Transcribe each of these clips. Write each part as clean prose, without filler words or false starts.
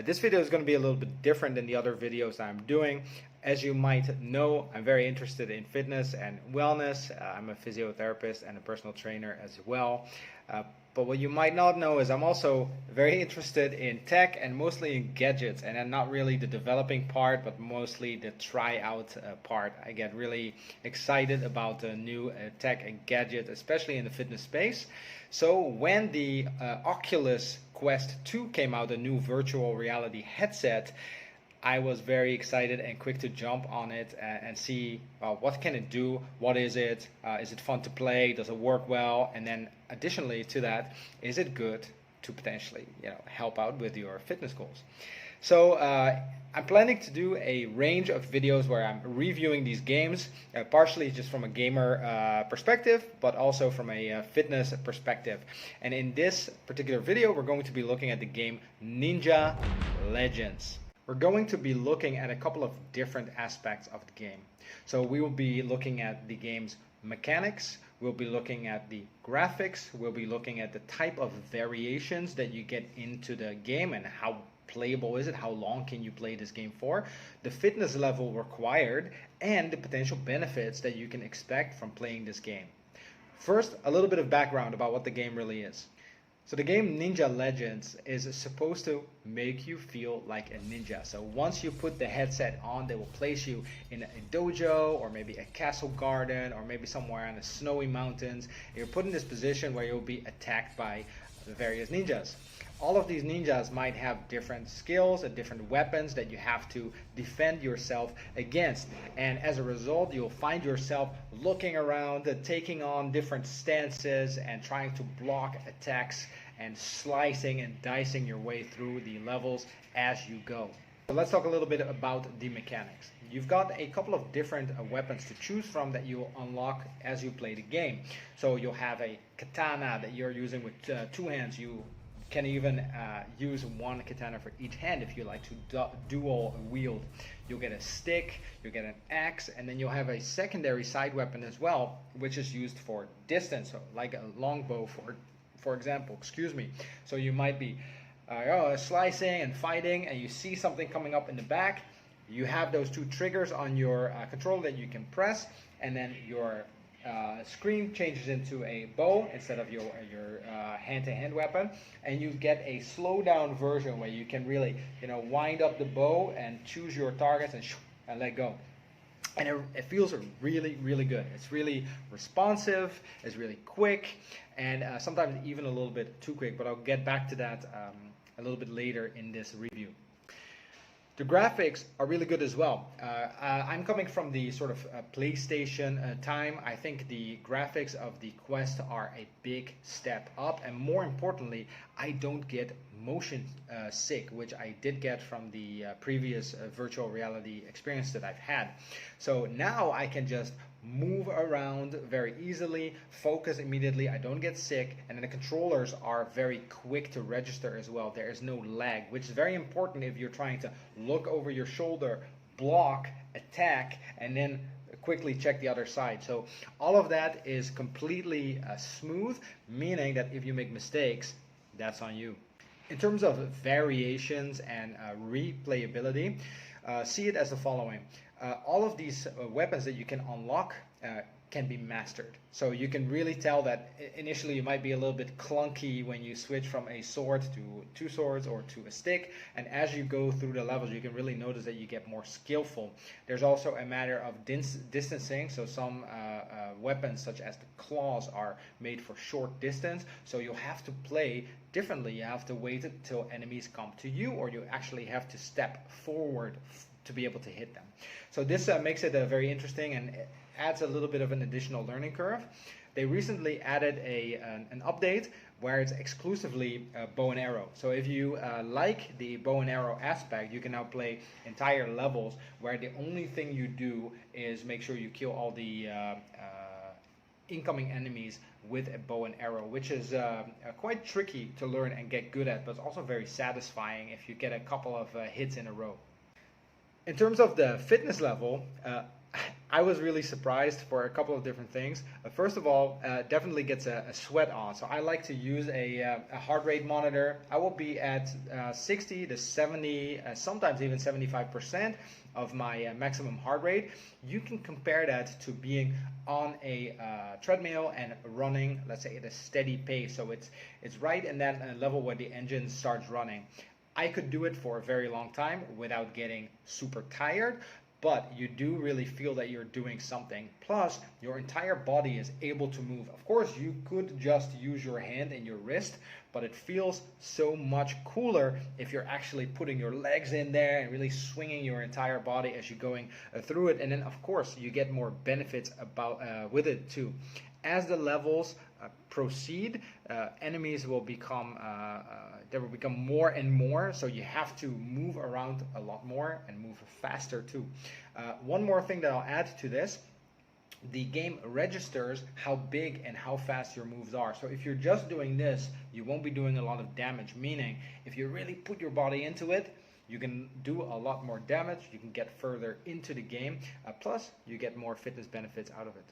This video is going to be a little bit different than the other videos I'm doing. As you might know, I'm very interested in fitness and wellness. I'm a physiotherapist and a personal trainer as well. But what you might not know is I'm also very interested in tech and mostly in gadgets, and not really the developing part, but mostly the try out part. I get really excited about the new tech and gadgets, especially in the fitness space. So when the Oculus Quest 2 came out, a new virtual reality headset, I was very excited and quick to jump on it and see what can it do, what is it fun to play, does it work well, and then additionally to that, is it good to potentially help out with your fitness goals. So I'm planning to do a range of videos where I'm reviewing these games, partially just from a gamer perspective, but also from a fitness perspective. And in this particular video, we're going to be looking at the game Ninja Legends. We're going to be looking at a couple of different aspects of the game. So we will be looking at the game's mechanics, we'll be looking at the graphics, we'll be looking at the type of variations that you get into the game and how playable is it, how long can you play this game for, the fitness level required, and the potential benefits that you can expect from playing this game. First, a little bit of background about what the game really is. So the game Ninja Legends is supposed to make you feel like a ninja. So once you put the headset on, they will place you in a dojo or maybe a castle garden or maybe somewhere on the snowy mountains. You're put in this position where you'll be attacked by the various ninjas. All of these ninjas might have different skills and different weapons that you have to defend yourself against. And as a result, you'll find yourself looking around, taking on different stances and trying to block attacks and slicing and dicing your way through the levels as you go. So let's talk a little bit about the mechanics. You've got a couple of different weapons to choose from that you will unlock as you play the game. So you'll have a katana that you're using with two hands. You can even use one katana for each hand if you like to dual wield. You'll get a stick, you'll get an axe, and then you'll have a secondary side weapon as well, which is used for distance, so like a longbow for example, So you might be slicing and fighting and you see something coming up in the back. You have those two triggers on your controller that you can press, and then your screen changes into a bow instead of your hand-to-hand weapon, and you get a slow-down version where you can really wind up the bow and choose your targets and let go. And it feels really, really good. It's really responsive, it's really quick, and sometimes even a little bit too quick, but I'll get back to that a little bit later in this review. The graphics are really good as well. I'm coming from the sort of PlayStation time. I think the graphics of the Quest are a big step up, and more importantly, I don't get motion sick, which I did get from the previous virtual reality experience that I've had. So now I can just move around very easily, focus immediately, I don't get sick, and then the controllers are very quick to register as well. There is no lag, which is very important if you're trying to look over your shoulder, block, attack, and then quickly check the other side. So all of that is completely smooth, meaning that if you make mistakes, that's on you. In terms of variations and replayability, see it as the following. All of these weapons that you can unlock can be mastered. So you can really tell that initially you might be a little bit clunky when you switch from a sword to two swords or to a stick, and as you go through the levels you can really notice that you get more skillful. There's also a matter of distancing, so some weapons such as the claws are made for short distance, so you'll have to play differently. You have to wait until enemies come to you, or you actually have to step forward to be able to hit them. So this makes it very interesting and adds a little bit of an additional learning curve. They recently added an update where it's exclusively bow and arrow. So if you like the bow and arrow aspect, you can now play entire levels where the only thing you do is make sure you kill all the incoming enemies with a bow and arrow, which is quite tricky to learn and get good at, but it's also very satisfying if you get a couple of hits in a row. In terms of the fitness level, I was really surprised for a couple of different things. First of all, definitely gets a sweat on. So I like to use a heart rate monitor. I will be at 60 to 70, sometimes even 75% of my maximum heart rate. You can compare that to being on a treadmill and running, let's say, at a steady pace. So it's right in that level where the engine starts running. I could do it for a very long time without getting super tired, but you do really feel that you're doing something. Plus, your entire body is able to move. Of course, you could just use your hand and your wrist, but it feels so much cooler if you're actually putting your legs in there and really swinging your entire body as you're going through it. And then, of course, you get more benefits with it too. As the levels proceed, enemies will become there will become more and more, so you have to move around a lot more and move faster too. One more thing that I'll add to this: the game registers how big and how fast your moves are. So if you're just doing this, you won't be doing a lot of damage, meaning if you really put your body into it, you can do a lot more damage, you can get further into the game, plus you get more fitness benefits out of it.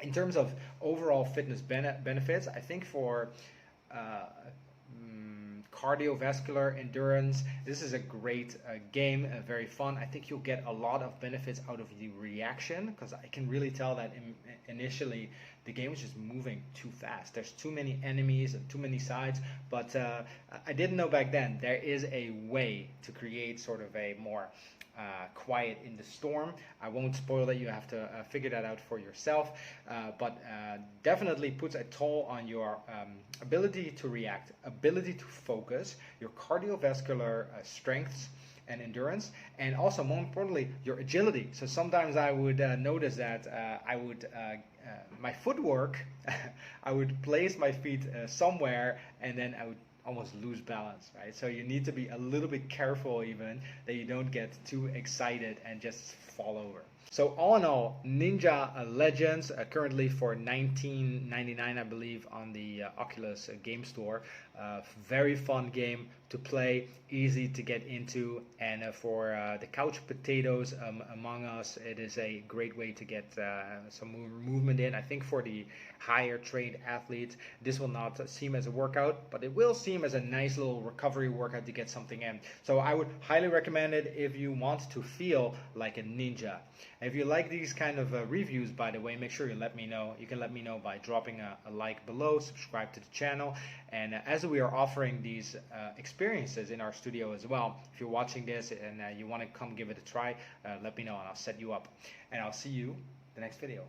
In terms of overall fitness benefits, I think for cardiovascular endurance, this is a great game, very fun. I think you'll get a lot of benefits out of the reaction, because I can really tell that initially the game was just moving too fast. There's too many enemies and too many sides, but I didn't know back then there is a way to create sort of a more quiet in the storm. I won't spoil that, you have to figure that out for yourself, but definitely puts a toll on your ability to react, ability to focus, your cardiovascular strengths and endurance, and also more importantly your agility. So sometimes I would notice that my footwork I would place my feet somewhere and then I would almost lose balance, right? So you need to be a little bit careful even that you don't get too excited and just fall over. So all in all, Ninja Legends, currently for $19.99 I believe on the Oculus game store. Very fun game to play, easy to get into, and for the couch potatoes among us, it is a great way to get some movement in. I think for the higher trained athletes, this will not seem as a workout, but it will seem as a nice little recovery workout to get something in. So I would highly recommend it if you want to feel like a ninja. If you like these kind of reviews, by the way, make sure you let me know. You can let me know by dropping a like below, subscribe to the channel, and as we are offering these experiences in our studio as well, if you're watching this and you want to come give it a try, let me know and I'll set you up. And I'll see you the next video.